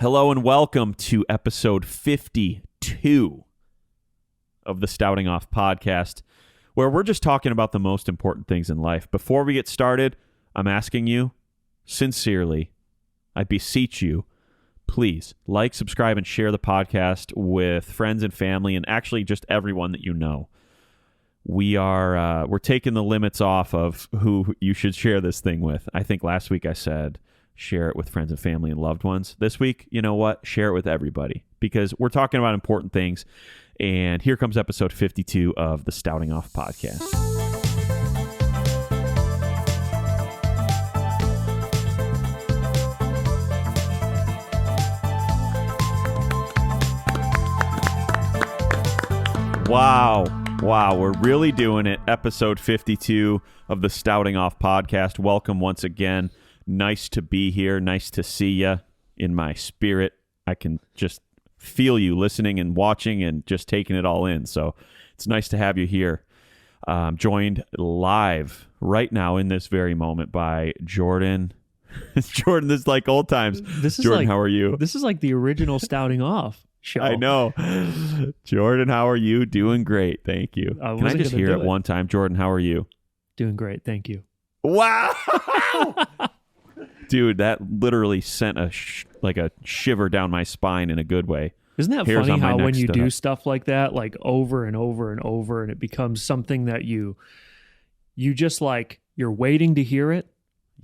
Hello and welcome to episode 52 of the Stouting Off podcast, where we're just talking about the most important things in life. Before we get started, I'm asking you, sincerely, I beseech you, please like, subscribe, and share the podcast with friends and family, and actually just everyone that you know. We're taking the limits off of who you should share this thing with. I think last week I said share it with friends and family and loved ones. This week, you know what? Share it with everybody because we're talking about important things. And here comes episode 52 of the Stouting Off podcast. Wow, we're really doing it. Episode 52 of the Stouting Off podcast. Welcome once again. Nice to be here. Nice to see you in my spirit. I can just feel you listening and watching and just taking it all in. So it's nice to have you here. I'm joined live right now in this very moment by Jordan. Jordan, this is like old times. Jordan, how are you? This is like the original Stouting Off show. I know. Jordan, how are you? Doing great. Thank you. Can I just hear it one time? Jordan, how are you? Doing great. Thank you. Wow. Dude, that literally sent a shiver down my spine in a good way. Isn't that funny how when you do stuff like that, like over and over and over, and it becomes something that you just like, you're waiting to hear it?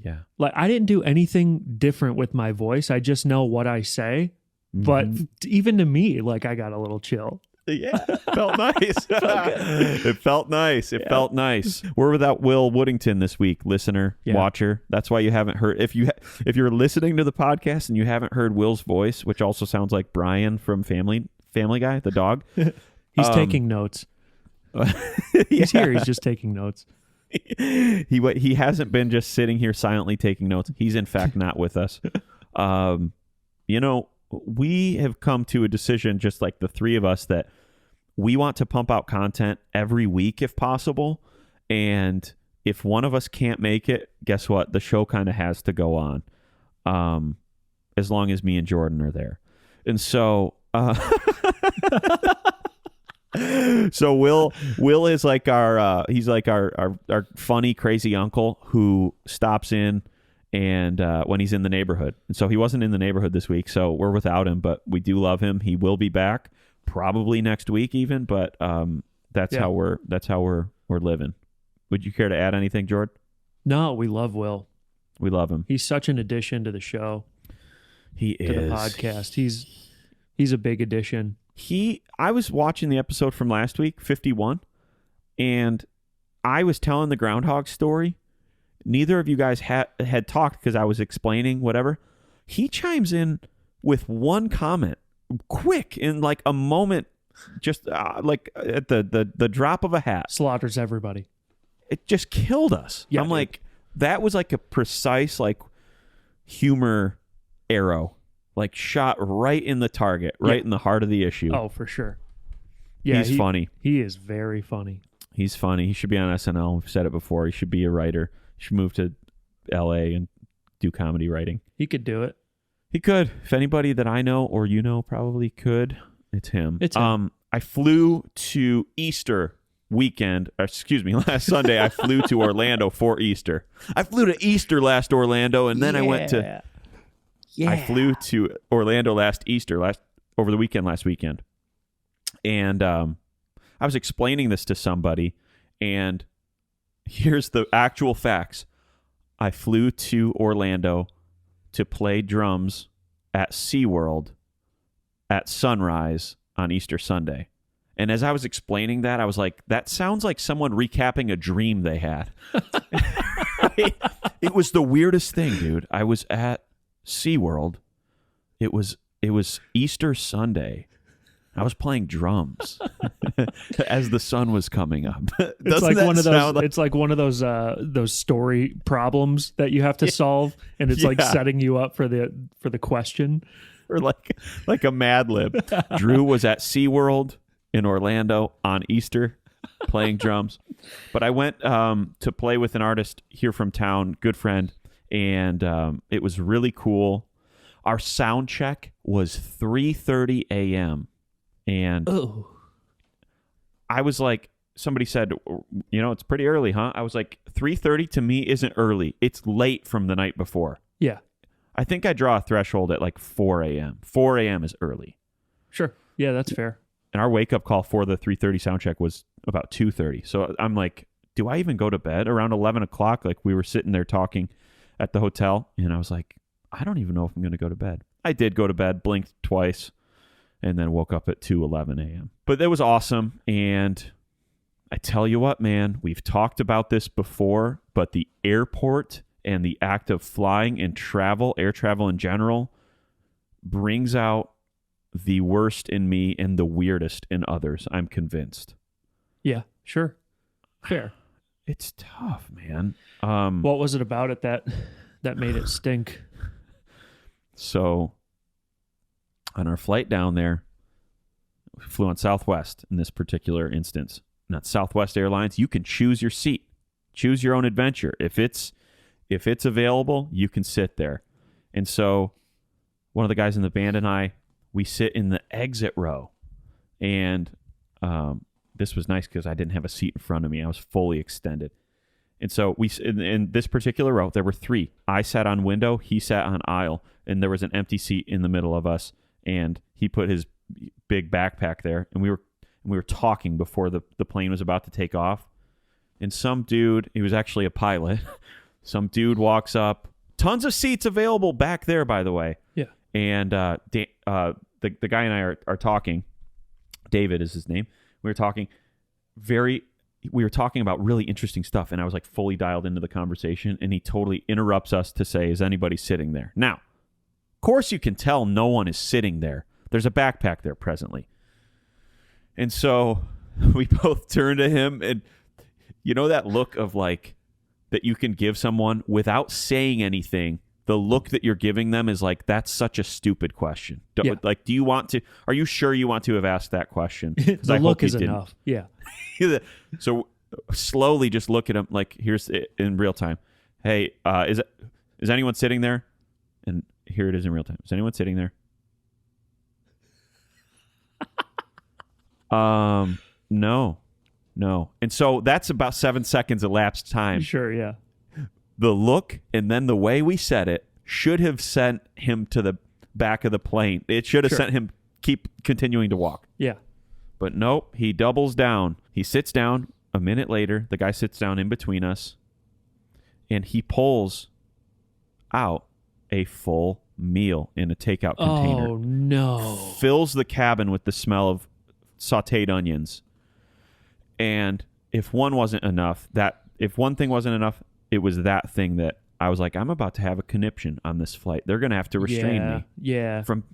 Yeah. Like, I didn't do anything different with my voice. I just know what I say. Mm-hmm. But even to me, like, I got a little chill. Yeah, it felt nice. It felt nice. It felt nice. We're without Will Woodington this week, listener, watcher. That's why you haven't heard. If you're listening to the podcast and you haven't heard Will's voice, which also sounds like Brian from Family Guy, the dog. He's taking notes. He's here. He's just taking notes. He hasn't been just sitting here silently taking notes. He's in fact not with us. We have come to a decision, just like the three of us, that we want to pump out content every week if possible. And if one of us can't make it, guess what? The show kind of has to go on, as long as me and Jordan are there. And so, so Will is like he's like our funny, crazy uncle who stops in and when he's in the neighborhood. And so he wasn't in the neighborhood this week, so we're without him, but we do love him. He will be back probably next week even, but that's how we're living. Would you care to add anything, Jordan? No, we love Will. We love him. He's such an addition to the show. He is. To the podcast. He's a big addition. I was watching the episode from last week, 51, and I was telling the groundhog story. Neither of you guys had talked because I was explaining whatever. He chimes in with one comment, quick, in like a moment, just like at the drop of a hat. Slaughters everybody. It just killed us. Yeah, I'm like, that was like a precise like humor arrow, like shot right in the target, right in the heart of the issue. Oh, for sure. Yeah, he's funny. He is very funny. He's funny. He should be on SNL. We've said it before. He should be a writer. Should move to LA and do comedy writing. He could do it. He could. If anybody that I know or you know probably could, it's him. It's him. I flew to Easter weekend. Last Sunday I flew to Orlando for Easter. I flew to Easter last Orlando, and then I went to. Yeah. I flew to Orlando last weekend, and I was explaining this to somebody, and here's the actual facts. I flew to Orlando to play drums at SeaWorld at sunrise on Easter Sunday. And as I was explaining that, I was like, that sounds like someone recapping a dream they had. It was the weirdest thing, dude. I was at SeaWorld. It was Easter Sunday. I was playing drums as the sun was coming up. It's like one of those. It's like one of those story problems that you have to solve, and it's like setting you up for the question, or like a Mad Lib. Drew was at SeaWorld in Orlando on Easter, playing drums. But I went to play with an artist here from town, good friend, and it was really cool. Our sound check was 3:30 a.m. And I was like, somebody said, it's pretty early, huh? I was like, 3:30 to me isn't early. It's late from the night before. Yeah. I think I draw a threshold at like 4 a.m. 4 a.m. is early. Sure. Yeah, that's fair. And our wake-up call for the 3:30 sound check was about 2:30. So I'm like, do I even go to bed around 11 o'clock? Like, we were sitting there talking at the hotel, and I was like, I don't even know if I'm going to go to bed. I did go to bed, blinked twice, and then woke up at 2:11 a.m. But it was awesome, and I tell you what, man, we've talked about this before, but the airport and the act of flying and travel, air travel in general, brings out the worst in me and the weirdest in others, I'm convinced. Yeah, sure. Fair. It's tough, man. What was it about it that made it stink? So, on our flight down there, we flew on Southwest in this particular instance. Not Southwest Airlines. You can choose your seat. Choose your own adventure. If it's available, you can sit there. And so, one of the guys in the band and I, we sit in the exit row. And this was nice because I didn't have a seat in front of me. I was fully extended. And so in this particular row, there were three. I sat on window, he sat on aisle, and there was an empty seat in the middle of us. And he put his big backpack there, and we were talking before the plane was about to take off. And some dude, he was actually a pilot, some dude walks up. Tons of seats available back there, by the way. Yeah. And the guy and I are talking. David is his name. We were talking about really interesting stuff, and I was like fully dialed into the conversation, and he totally interrupts us to say, is anybody sitting there? Now, of course you can tell no one is sitting there. There's a backpack there presently. And so we both turn to him, and you know that look of like that you can give someone without saying anything. The look that you're giving them is like, that's such a stupid question. Like, do you want to, are you sure you want to have asked that question? The look is enough. Yeah. So slowly just look at him like, here's it in real time. Hey, is anyone sitting there? And here it is in real time. Is anyone sitting there? No. And so that's about 7 seconds elapsed time. Sure. Yeah. The look and then the way we said it should have sent him to the back of the plane. It should have sent him keep continuing to walk. Yeah. But nope, he doubles down. He sits down. A minute later, the guy sits down in between us, and he pulls out a full meal in a takeout container. Oh, no. Fills the cabin with the smell of sautéed onions. And if one thing wasn't enough, it was that thing that I was like, I'm about to have a conniption on this flight. They're going to have to restrain me from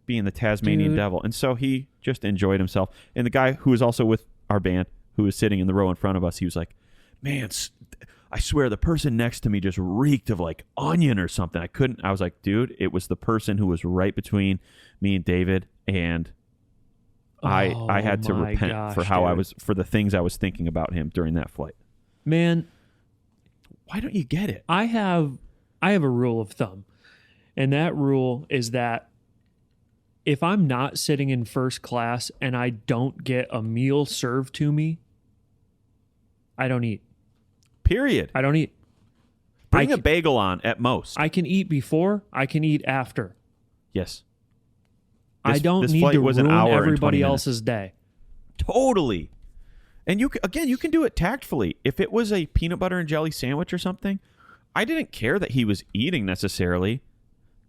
being the Tasmanian devil. And so he just enjoyed himself. And the guy who was also with our band, who was sitting in the row in front of us, he was like, man, I swear the person next to me just reeked of like onion or something. I was like, dude, it was the person who was right between me and David. And I had to repent for the things I was thinking about him during that flight. Man, why don't you get it? I have a rule of thumb, and that rule is that if I'm not sitting in first class and I don't get a meal served to me, I don't eat. Period. I don't eat. Bring a bagel on at most. I can eat before. I can eat after. Yes. I don't need to ruin everybody else's day. Totally. And you can do it tactfully. If it was a peanut butter and jelly sandwich or something, I didn't care that he was eating necessarily,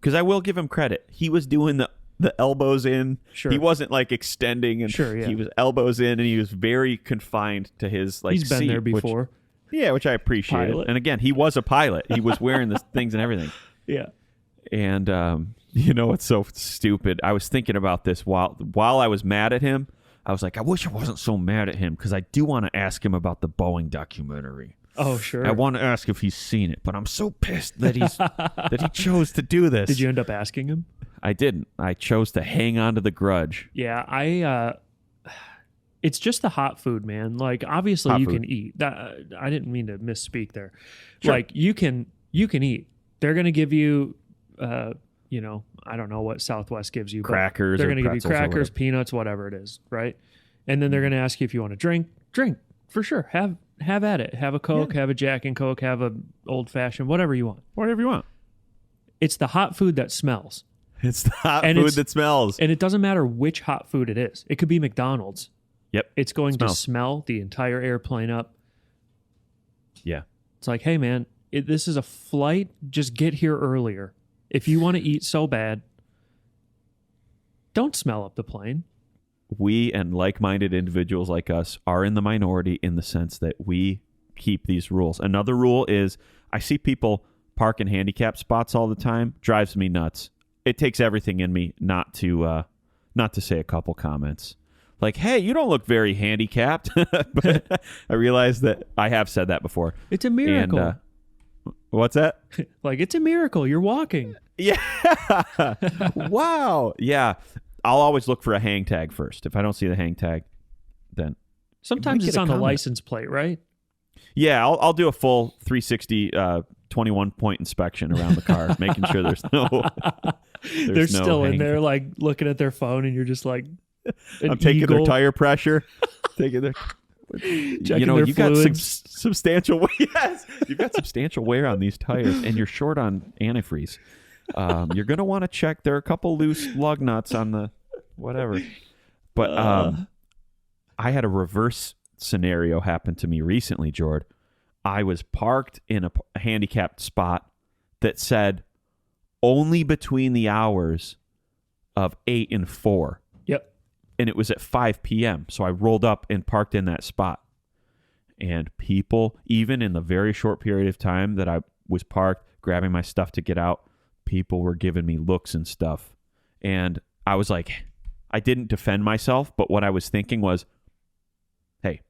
because I will give him credit. He was doing the elbows in. Sure. He wasn't like extending, and he was elbows in, and he was very confined to his like. He's been there before. Which I appreciated. And again, he was a pilot. He was wearing the things and everything. Yeah. And it's so stupid. I was thinking about this while I was mad at him. I was like, I wish I wasn't so mad at him, because I do want to ask him about the Boeing documentary. Oh, sure. I want to ask if he's seen it, but I'm so pissed that that he chose to do this. Did you end up asking him? I didn't. I chose to hang on to the grudge. Yeah, it's just the hot food, man. Like, obviously you can eat. That I didn't mean to misspeak there. Sure. Like, you can eat. They're going to give you I don't know what Southwest gives you. Crackers. They're going to give you pretzels or crackers, whatever. peanuts, whatever it is, right? And then they're going to ask you if you want to drink. Drink, for sure. Have at it. Have a Coke, have a Jack and Coke, have a old fashioned, whatever you want. Whatever you want. It's the hot food that smells. It's the hot food that smells. And it doesn't matter which hot food it is. It could be McDonald's. Yep. It's going to smell the entire airplane up. Yeah. It's like, hey, man, this is a flight. Just get here earlier. If you want to eat so bad, don't smell up the plane. We and like-minded individuals like us are in the minority in the sense that we keep these rules. Another rule is I see people park in handicap spots all the time. Drives me nuts. It takes everything in me not to say a couple comments. Like, hey, you don't look very handicapped. But I realize that I have said that before. It's a miracle. And, what's that? Like, it's a miracle. You're walking. Yeah. Wow. Yeah. I'll always look for a hang tag first. If I don't see the hang tag, then sometimes it's on the license plate, right? Yeah, I'll do a full 360 21-point inspection around the car, making sure there's no. They're still in there, like looking at their phone, and you're just like, I'm taking their tire pressure, taking their. Checking their you fluids. got substantial weight. Yes, you've got substantial wear on these tires, and you're short on antifreeze. You're going to want to check. There are a couple loose lug nuts on the whatever. But I had a reverse scenario happen to me recently, Jord. I was parked in a handicapped spot that said only between the hours of 8 and 4. Yep. And it was at 5 p.m. So I rolled up and parked in that spot. And people, even in the very short period of time that I was parked, grabbing my stuff to get out, people were giving me looks and stuff. And I was like, I didn't defend myself, but what I was thinking was, hey,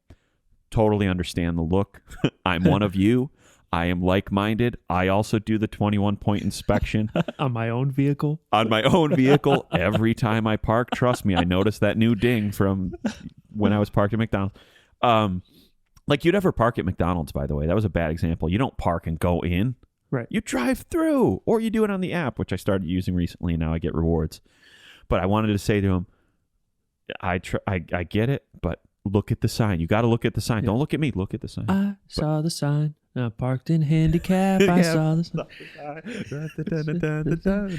totally understand the look. I'm one of you. I am like-minded. I also do the 21-point inspection. On my own vehicle? On my own vehicle. Every time I park, trust me, I noticed that new ding from when I was parked at McDonald's. Like you'd ever park at McDonald's, by the way. That was a bad example. You don't park and go in. Right. You drive through, or you do it on the app, which I started using recently, and now I get rewards. But I wanted to say to him, I get it, but look at the sign. You got to look at the sign. Yeah. Don't look at me. Look at the sign. I saw the sign. I parked in handicap. I saw the sign.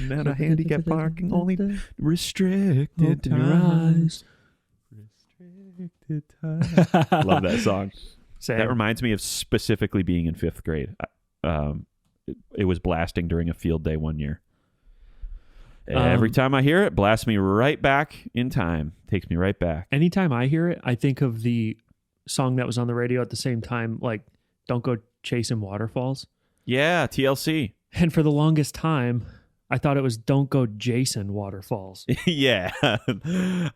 Now the handicap parking only restricted times. Restricted times. Love that song. Same. That reminds me of specifically being in 5th grade. It was blasting during a field day one year. Every time I hear it, blasts me right back in time. Takes me right back. Anytime I hear it, I think of the song that was on the radio at the same time, like Don't Go Chasing Waterfalls. Yeah, TLC. And for the longest time, I thought it was Don't Go Jason Waterfalls. Yeah.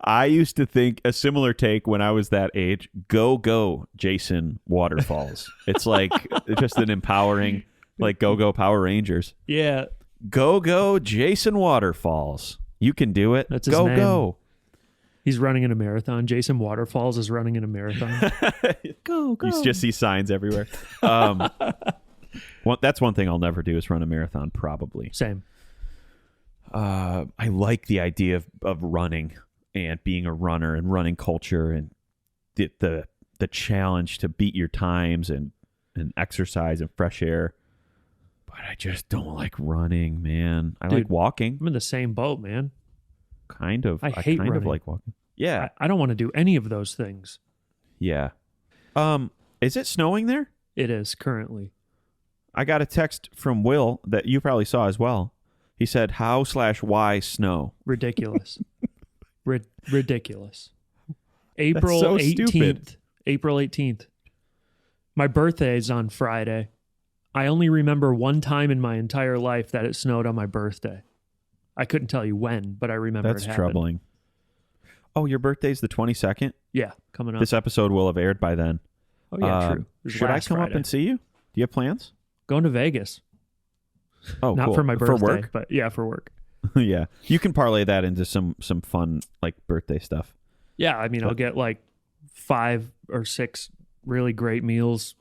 I used to think a similar take when I was that age. Go Jason Waterfalls. It's like just an empowering, like go Power Rangers. Yeah. Go Jason Waterfalls. You can do it. That's his name. Go. He's running in a marathon. Jason Waterfalls is running in a marathon. Go. You just see signs everywhere. That's one thing I'll never do is run a marathon, probably. Same. I like the idea of running and being a runner and running culture and the challenge to beat your times and exercise and fresh air. But I just don't like running, man. I like walking. I'm in the same boat, man. Kind of. I hate kind running. of like walking. Yeah. I don't want to do any of those things. Yeah. Is it snowing there? It is currently. I got a text from Will that you probably saw as well. He said, how/why snow? Ridiculous. Ridiculous. April so 18th. stupid. April 18th. My birthday is on Friday. I only remember one time in my entire life that it snowed on my birthday. I couldn't tell you when, but I remember That's it happened. troubling. Oh, your birthday's the 22nd? Yeah, coming up. This episode will have aired by then. Oh, yeah, true. Should I come up and see you? Do you have plans? Going to Vegas. Oh, Not cool. for my birthday, For work? but yeah, for work. Yeah. You can parlay that into some fun, like, birthday stuff. Yeah, I mean, I'll get like 5 or 6 really great meals,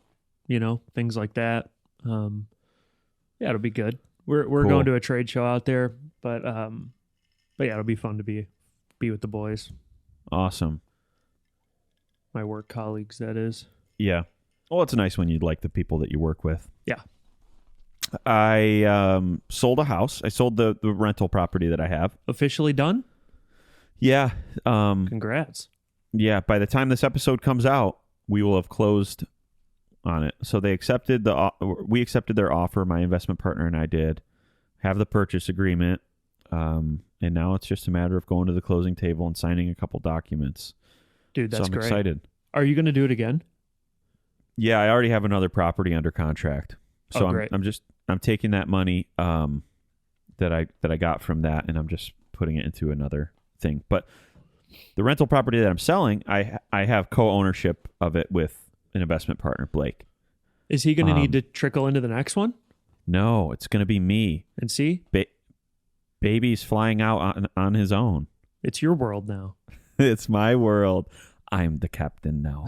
things like that. Yeah, it'll be good. We're Cool. going to a trade show out there, but yeah, it'll be fun to be with the boys, Awesome. my work colleagues. That is. Yeah. Well, it's nice when you like the people that you work with. Yeah. I sold a house. I sold the rental property that I have. Officially done. Yeah. Congrats. Yeah. By the time this episode comes out, we will have closed on it. So we accepted their offer. My investment partner and I did have the purchase agreement. And now it's just a matter of going to the closing table and signing a couple documents. Dude, that's so I'm great. excited. Are you going to do it again? Yeah, I already have another property under contract. So great. I'm taking that money that I got from that, and I'm just putting it into another thing. But the rental property that I'm selling, I have co-ownership of it with an investment partner, Blake. Is he going to need to trickle into the next one? No, it's going to be me. And see, Baby's flying out on his own. it's your world now. It's my world. I'm the captain now.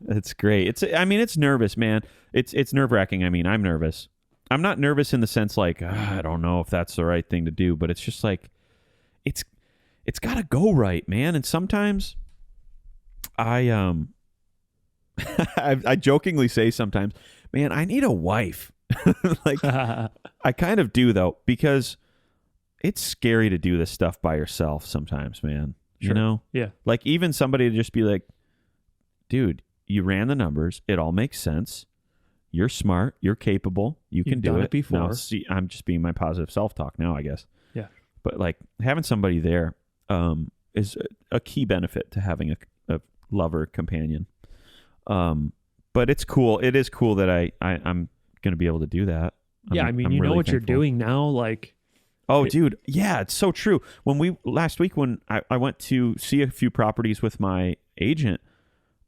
It's great. It's nervous, man. It's nerve-wracking. I'm nervous. I'm not nervous in the sense like, I don't know if that's the right thing to do, but it's just like, it's got to go right, man. And sometimes I I jokingly say sometimes, man, I need a wife. Like, I kind of do though, because it's scary to do this stuff by yourself sometimes, man. Sure. You know? Yeah. Like, even somebody to just be like, dude, you ran the numbers. It all makes sense. You're smart. You're capable. You've You've do done it. it before. Now, see, I'm just being my positive self-talk now, I guess. Yeah. But like, having somebody there is a key benefit to having a lover companion. But it's cool. It is cool that I'm going to be able to do that. Yeah, I'm you really know what you're thankful. doing now. Like, Dude, yeah, it's so true. Last week when I went to see a few properties with my agent,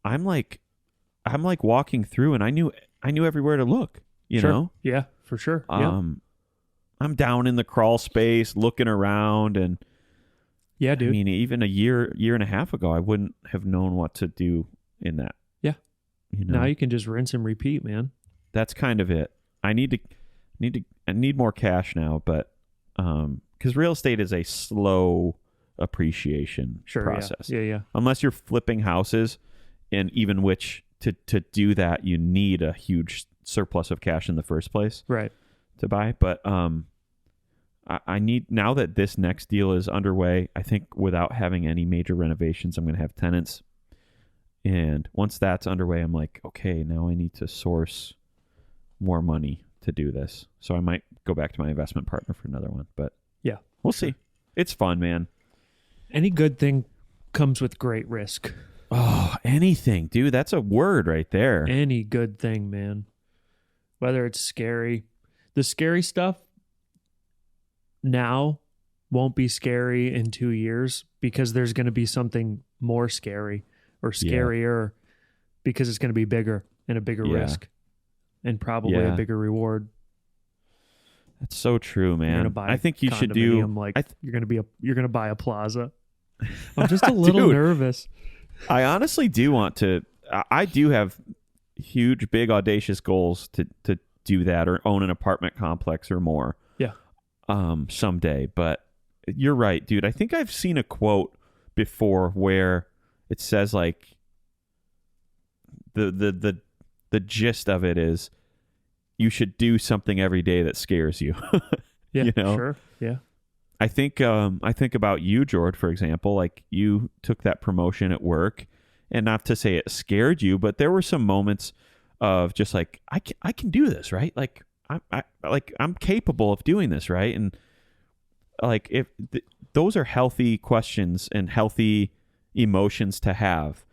I'm like walking through, and I knew everywhere to look. You sure. know? Yeah, for sure. Yeah. I'm down in the crawl space looking around, and Yeah, dude. even a year and a half ago, I wouldn't have known what to do in that. Yeah. You know? Now you can just rinse and repeat, man. That's kind of it. I need more cash now, but because real estate is a slow appreciation process. Yeah. Unless you're flipping houses, and even which to do that, you need a huge surplus of cash in the first place, Right. to buy. But I need, now that this next deal is underway, I think without having any major renovations, I'm going to have tenants. And once that's underway, I'm like, okay, now I need to source more money to do this. So I might go back to my investment partner for another one, but Yeah. we'll see. It's fun, man. Any good thing comes with great risk. Oh, anything, dude. That's a word right there. Any good thing, man. Whether it's scary. The scary stuff now won't be scary in 2 years, because there's going to be something more scary or scarier, because it's going to be bigger and a bigger risk, and probably a bigger reward. That's so true, man. You're gonna buy I think you should do. You're going to buy a plaza. I'm just a little nervous. I honestly do want to. I do have huge, big, audacious goals to do that, or own an apartment complex or more. Yeah. Someday. But you're right, dude. I think I've seen a quote before where it says like the gist of it is, you should do something every day that scares you. Yeah. You know? Sure. Yeah. I think about you, George, for example. Like, you took that promotion at work, and not to say it scared you, but there were some moments of just like, I can do this, right? Like, I'm capable of doing this, right? And like, if those are healthy questions and healthy emotions to have,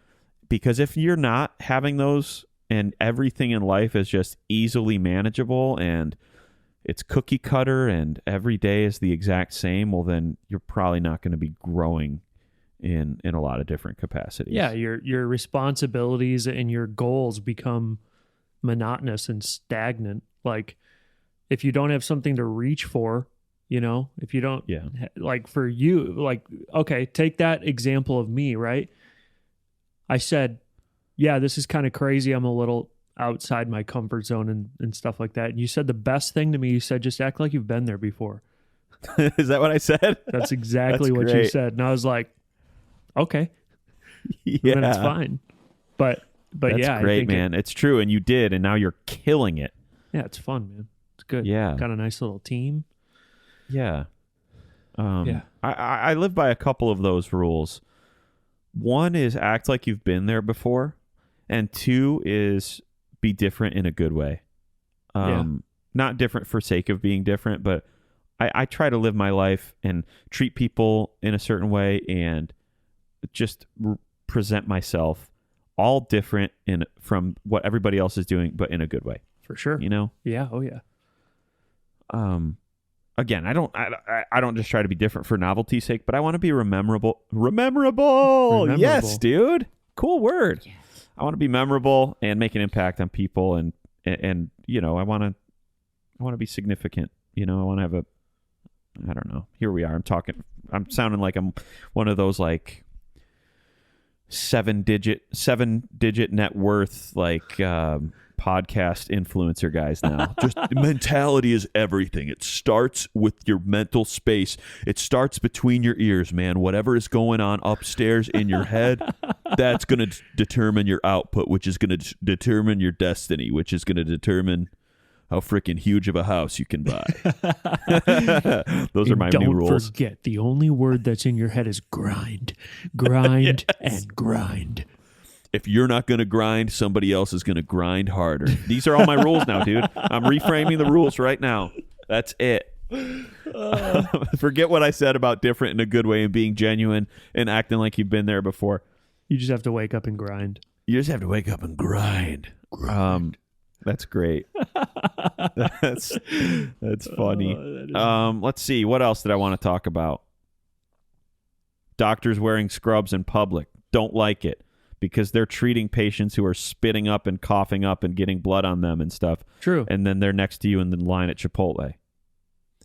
because if you're not having those, and everything in life is just easily manageable, and it's cookie cutter, and every day is the exact same, well, then you're probably not going to be growing in a lot of different capacities. Yeah, your responsibilities and your goals become monotonous and stagnant. Like, if you don't have something to reach for, if you don't, like, for you, like, okay, take that example of me, right? I said, yeah, this is kind of crazy. I'm a little outside my comfort zone and stuff like that. And you said the best thing to me, you said, just act like you've been there before. Is that what I said? That's exactly That's what great. you said. And I was like, okay. Yeah. Then it's fine. But That's yeah, great, I think man. It's true. And you did. And now you're killing it. yeah, it's fun, man. It's good. Yeah. Got a nice little team. Yeah. Yeah. I live by a couple of those rules. One is act like you've been there before. And two is be different in a good way. Not different for sake of being different, but I try to live my life and treat people in a certain way and just present myself all different from what everybody else is doing, but in a good way. For sure. You know? Yeah. Oh yeah. Again, I don't just try to be different for novelty's sake, but I want to be rememberable. Yes, dude. Cool word. Yeah. I want to be memorable and make an impact on people, and you know, I want to be significant. You know, I want to have I don't know. Here we are. I'm sounding like I'm one of those like seven digit net worth like podcast influencer guys now. Just mentality is everything. It starts with your mental space. It starts between your ears, man. Whatever is going on upstairs in your head, that's going to determine your output, which is going to determine your destiny, which is going to determine how freaking huge of a house you can buy. Those are my new rules. Don't forget, the only word that's in your head is grind. Grind and grind. If you're not going to grind, somebody else is going to grind harder. These are all my rules now, dude. I'm reframing the rules right now. That's it. Forget what I said about different in a good way and being genuine and acting like you've been there before. You just have to wake up and grind. You just have to wake up and grind. That's great. That's funny. Let's see. What else did I want to talk about? Doctors wearing scrubs in public. Don't like it. Because they're treating patients who are spitting up and coughing up and getting blood on them and stuff. True. And then they're next to you in the line at Chipotle.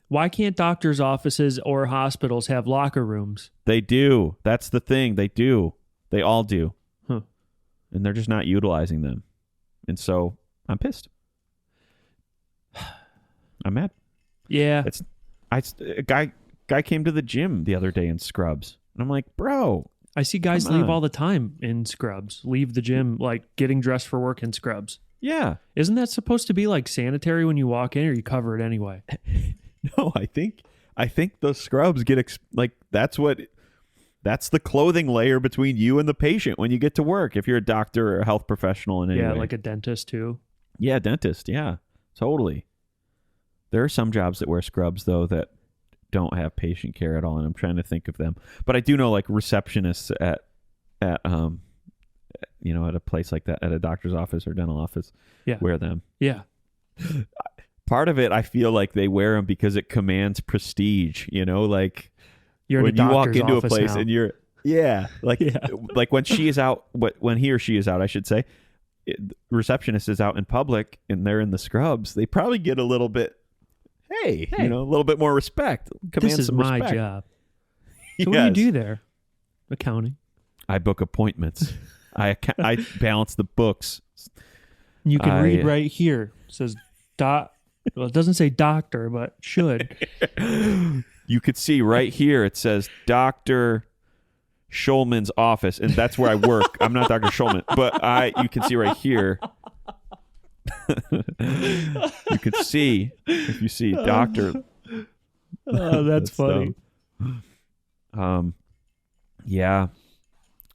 Why can't doctors' offices or hospitals have locker rooms? They do. That's the thing. They do. They all do. Huh. And they're just not utilizing them. And so I'm pissed. I'm mad. Yeah. A guy came to the gym the other day in scrubs. And I'm like, bro. I see guys leave all the time in scrubs, leave the gym, like getting dressed for work in scrubs. Yeah. Isn't that supposed to be like sanitary when you walk in, or you cover it anyway? No, I think those scrubs get that's the clothing layer between you and the patient when you get to work. If you're a doctor or a health professional in any way. Yeah, like a dentist too. Yeah, dentist. Yeah, totally. There are some jobs that wear scrubs though that don't have patient care at all, and I'm trying to think of them. But I do know like receptionists at you know, at a place like that, at a doctor's office or dental office, wear them. Yeah. Part of it, I feel like they wear them because it commands prestige. You know, like you're when in a you walk doctor's into a office place now. and you're like when she is out, when he or she is out, I should say, receptionist is out in public and they're in the scrubs. They probably get a little bit. Hey, you know, a little bit more respect. This is my job. So what do you do there? Accounting. I book appointments. I balance the books. You can read right here. It says well, it doesn't say doctor, but should. You could see right here. It says Dr. Schulman's office, and that's where I work. I'm not Dr. Schulman, but you can see right here. You can see, if you see doctor. Oh, that's funny. Yeah.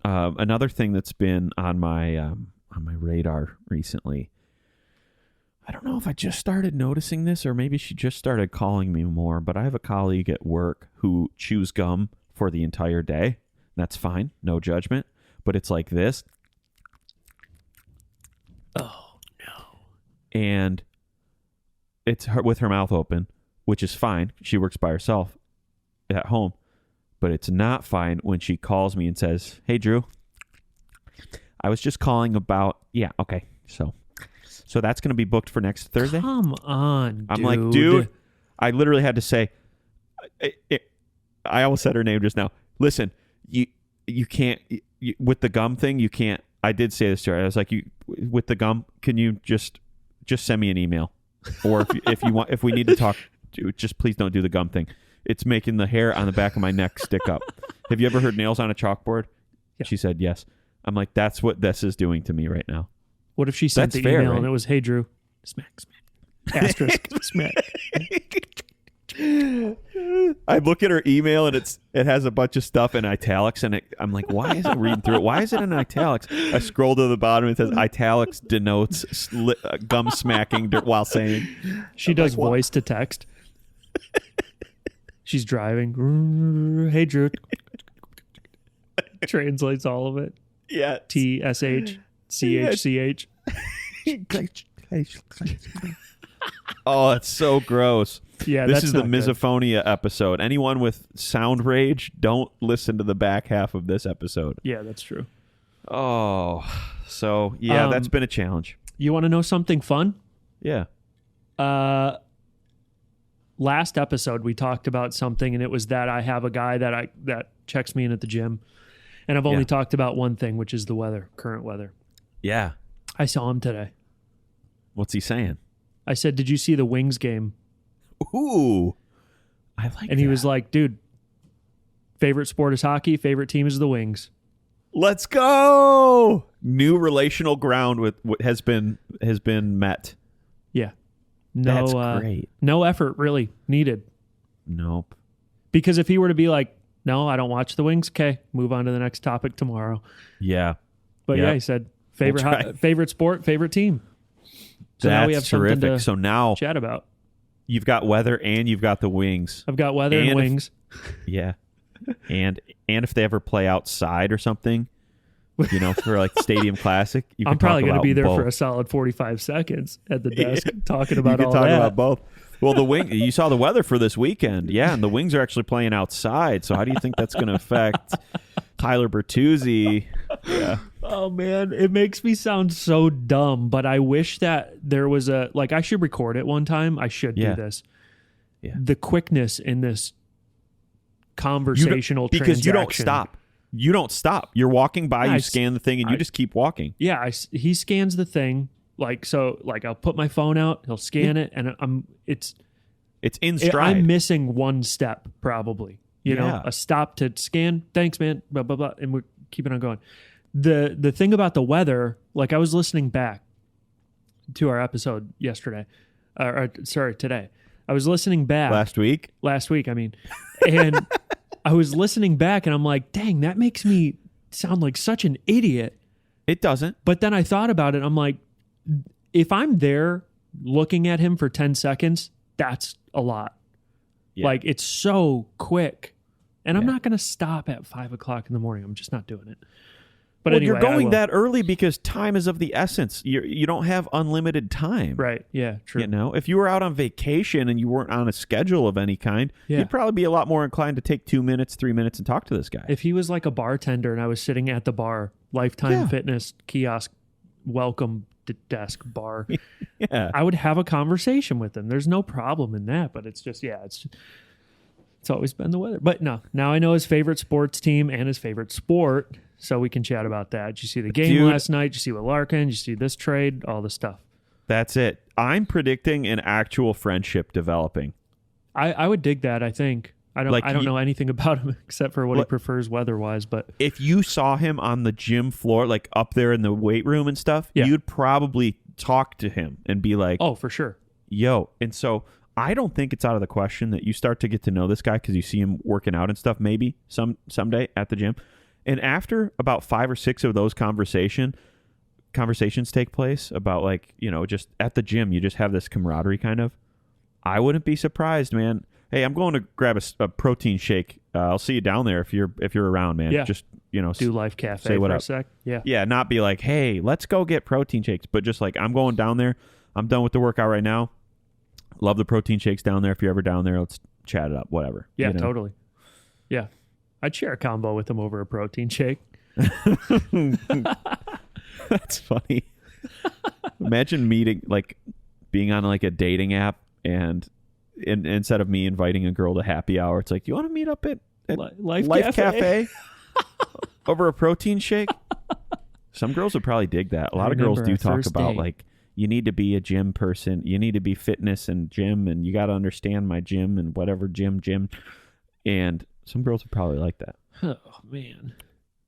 Another thing that's been on my radar recently. I don't know if I just started noticing this or maybe she just started calling me more, but I have a colleague at work who chews gum for the entire day. That's fine. No judgment. But it's like this. Oh, no. And it's her with her mouth open, which is fine. She works by herself at home. But it's not fine when she calls me and says, "Hey, Drew, I was just calling about..." Yeah, okay. So that's going to be booked for next Thursday? Come on, dude. I'm like, dude, I literally had to say, I almost said her name just now. Listen, you can't, with the gum thing, you can't. I did say this to her. I was like, with the gum, can you just send me an email? Or if you want, if we need to talk, just please don't do the gum thing. It's making the hair on the back of my neck stick up. Have you ever heard nails on a chalkboard? Yeah. She said yes. I'm like, that's what this is doing to me right now. What if she sent the email right? And it was, hey, Drew, smack, asterisk, smack. I look at her email and it has a bunch of stuff in italics, and I'm like, why is it reading through it? Why is it in italics? I scroll to the bottom and it says italics denotes gum smacking while saying. She does like, voice to text. She's driving. Hey, Drew. Translates all of it. Yeah. TSH CHCH. Oh, it's so gross. Yeah, this is the misophonia episode. Anyone with sound rage, don't listen to the back half of this episode. Yeah, that's true. Oh, so yeah, that's been a challenge. You want to know something fun? Yeah. Last episode we talked about something, and it was that I have a guy that checks me in at the gym, and I've only talked about one thing, which is the weather, current weather. Yeah. I saw him today. What's he saying? I said, "Did you see the Wings game?" Ooh, I like. And he was like, "Dude, favorite sport is hockey. Favorite team is the Wings." Let's go! New relational ground has been met. Yeah. No, that's great. No effort really needed. Nope. Because if he were to be like, "No, I don't watch the Wings," okay, move on to the next topic tomorrow. Yeah. But yeah, he said favorite sport, favorite team. So that's now we have terrific. Something to so now chat about. You've got weather and you've got the Wings. I've got weather and Wings. Yeah. And if they ever play outside or something, for like Stadium Classic, I'm probably going to be there for a solid 45 seconds at the desk talking about all that. You can talk about both. Well, the Wing, you saw the weather for this weekend. Yeah, and the Wings are actually playing outside. So how do you think that's going to affect Tyler Bertuzzi? Yeah. Oh, man. It makes me sound so dumb, but I wish that there was I should record it one time. I should do this. Yeah. The quickness in this conversational transaction. Because you don't stop. You don't stop. You're walking by, you scan the thing, and you just keep walking. Yeah, he scans the thing. I'll put my phone out, he'll scan it, and it's in stride. I'm missing one step, probably. You know, a stop to scan. Thanks, man. Blah blah blah, and we're keeping on going. The thing about the weather, I was listening back to our episode yesterday, today. I was listening back last week. I mean, and I was listening back, and I'm like, dang, that makes me sound like such an idiot. It doesn't. But then I thought about it. I'm like, if I'm there looking at him for 10 seconds, that's a lot. Yeah. It's so quick. And I'm not going to stop at 5 o'clock in the morning. I'm just not doing it. But anyway, you're going that early because time is of the essence. You don't have unlimited time. Right. Yeah, true. If you were out on vacation and you weren't on a schedule of any kind, you'd probably be a lot more inclined to take 2 minutes, 3 minutes and talk to this guy. If he was like a bartender and I was sitting at the bar, Lifetime Fitness kiosk, welcome desk bar, I would have a conversation with him. There's no problem in that, but it's just, it's always been the weather. But no, now I know his favorite sports team and his favorite sport, so we can chat about that. Did you see the game last night? Did you see with Larkin? Did you see this trade? All the stuff. That's it. I'm predicting an actual friendship developing. I would dig that, I think. I don't know anything about him except for what he prefers weather-wise, but if you saw him on the gym floor, up there in the weight room and stuff, you'd probably talk to him and be like, oh, for sure. Yo. And so I don't think it's out of the question that you start to get to know this guy because you see him working out and stuff maybe someday at the gym. And after about 5 or 6 of those conversations take place about just at the gym, you just have this camaraderie kind of. I wouldn't be surprised, man. Hey, I'm going to grab a protein shake. I'll see you down there if you're around, man. Yeah. Just do Life Cafe say what for up. A sec. Yeah. Yeah, not be like, hey, let's go get protein shakes, but just I'm going down there. I'm done with the workout right now. Love the protein shakes down there. If you're ever down there, let's chat it up. Whatever. Yeah, totally. Yeah. I'd share a combo with him over a protein shake. That's funny. Imagine being on a dating app and instead of me inviting a girl to happy hour, it's like, you want to meet up at Life Cafe? over a protein shake? Some girls would probably dig that. A lot I of girls remember do our talk first about date. like, you need to be a gym person. You need to be fitness and gym, and you got to understand my gym and whatever gym. And some girls would probably like that. Oh man,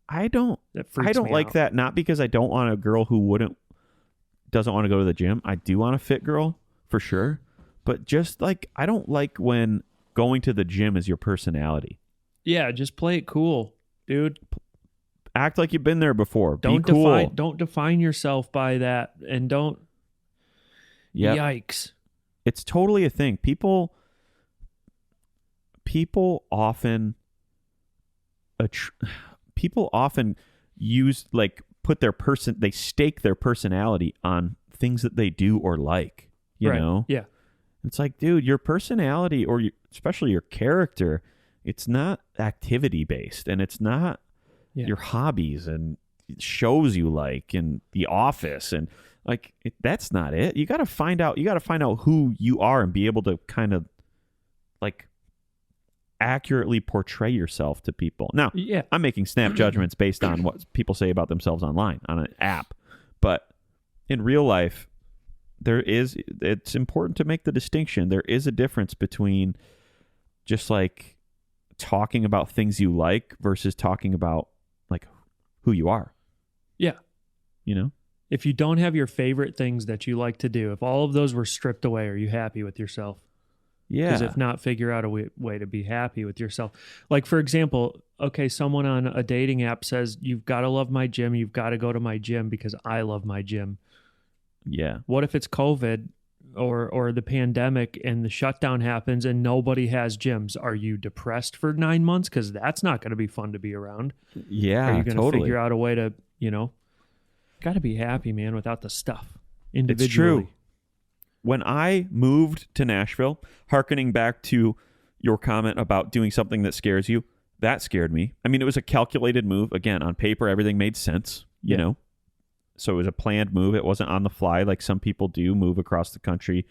I don't that freaks me like out. that. Not because I don't want a girl who doesn't want to go to the gym. I do want a fit girl for sure. But just like, I don't like when going to the gym is your personality. Yeah, just play it cool, dude. Act like you've been there before. Don't be cool. don't define yourself by that, and don't. Yep. Yikes! It's totally a thing. People often use like they stake their personality on things that they do or like, you Right. know? Yeah. It's like, dude, your personality especially your character, it's not activity based, and it's not your hobbies and shows you like and The Office, and like that's not it. You got to find out who you are and be able to kind of like accurately portray yourself to people. Now, Yeah. I'm making snap judgments based on what people say about themselves online on an app, but in real life, it's important to make the distinction. There is a difference between just like talking about things you like versus talking about like who you are. Yeah. You know? If you don't have your favorite things that you like to do, if all of those were stripped away, are you happy with yourself? Yeah. Because if not, figure out a way to be happy with yourself. Like, for example, okay, someone on a dating app says, you've got to love my gym. You've got to go to my gym because I love my gym. Yeah. What if it's COVID or the pandemic and the shutdown happens and nobody has gyms? Are you depressed for 9 months? Because that's not going to be fun to be around. Yeah, Are you going to totally. figure out a way to, got to be happy, man, without the stuff individually. It's true. When I moved to Nashville, hearkening back to your comment about doing something that scares you, that scared me. I mean, it was a calculated move. Again, on paper, everything made sense, you know? So it was a planned move. It wasn't on the fly like some people do, move across the country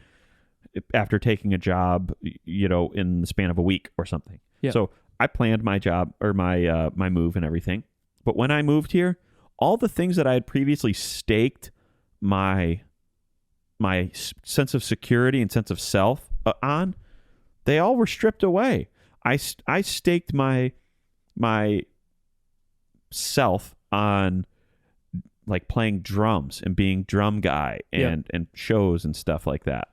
after taking a job, in the span of a week or something. Yeah. So I planned my job or my move and everything. But when I moved here, all the things that I had previously staked my sense of security and sense of self on, they all were stripped away. I staked my self on like playing drums and being drum guy and shows and stuff like that.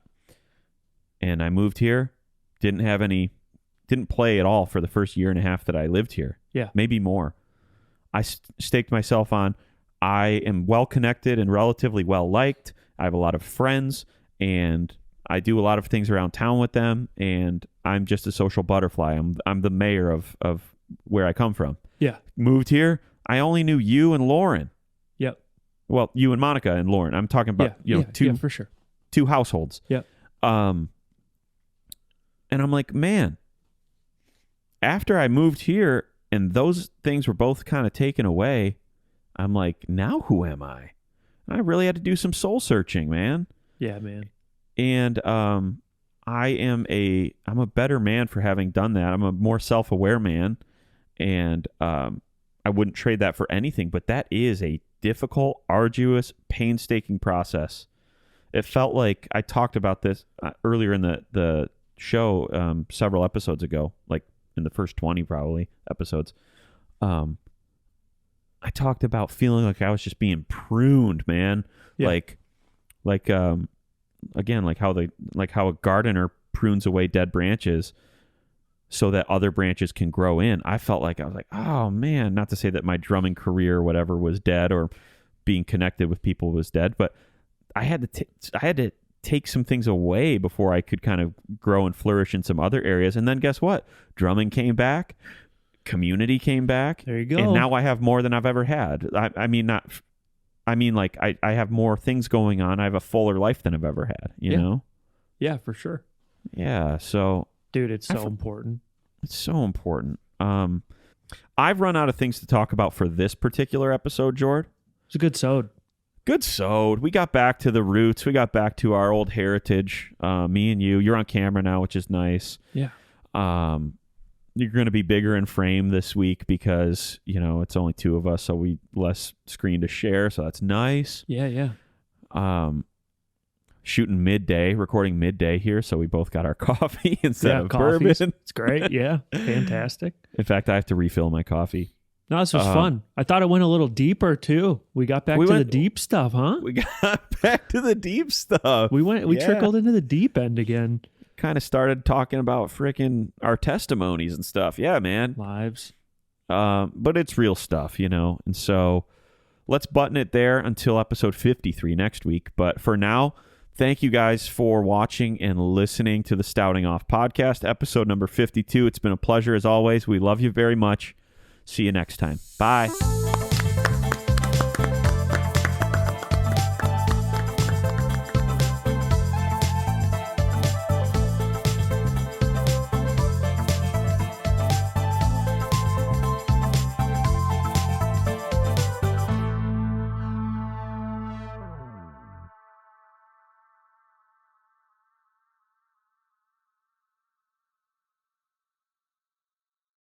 And I moved here, didn't play at all for the first year and a half that I lived here. Yeah. Maybe more. I staked myself on, I am well connected and relatively well liked. I have a lot of friends and I do a lot of things around town with them, and I'm just a social butterfly. I'm the mayor of where I come from. Yeah. Moved here, I only knew you and Lauren. Yep. Well, you and Monica and Lauren. I'm talking about two for sure. Two households. Yep. And I'm like, man, after I moved here and those things were both kind of taken away, I'm like, now who am I? I really had to do some soul searching, man. Yeah, man. And I'm a better man for having done that. I'm a more self-aware man, and I wouldn't trade that for anything. But that is a difficult, arduous, painstaking process. It felt like I talked about this earlier in the show several episodes ago, like in the first 20 probably episodes. I talked about feeling like I was just being pruned, man. Yeah. Again, like how a gardener prunes away dead branches so that other branches can grow in. I felt like I was like, oh man, not to say that my drumming career or whatever was dead or being connected with people was dead, but I had to take some things away before I could kind of grow and flourish in some other areas. And then guess what? Drumming came back, community came back. There you go. And now I have more than I've ever had. I mean, I have more things going on. I have a fuller life than I've ever had, you know? Yeah, for sure. Yeah. So, dude, it's so important. It's so important. I've run out of things to talk about for this particular episode, Jord. It's a good sode. Good sode. We got back to the roots. We got back to our old heritage. Me and you. You're on camera now, which is nice. Yeah. You're going to be bigger in frame this week because, it's only two of us, so we less screen to share, so that's nice. Yeah. Shooting midday, recording midday here, so we both got our coffee instead of coffees. bourbon. It's great. Yeah, fantastic. In fact, I have to refill my coffee. No, this was fun. I thought it went a little deeper too. We got back to the deep stuff, huh? We got back to the deep stuff. We trickled into the deep end again. Kind of started talking about freaking our testimonies and stuff. Yeah, man. Lives. But it's real stuff, And so let's button it there until episode 53 next week. But for now, thank you guys for watching and listening to the Stouting Off podcast, episode number 52. It's been a pleasure as always. We love you very much. See you next time. Bye.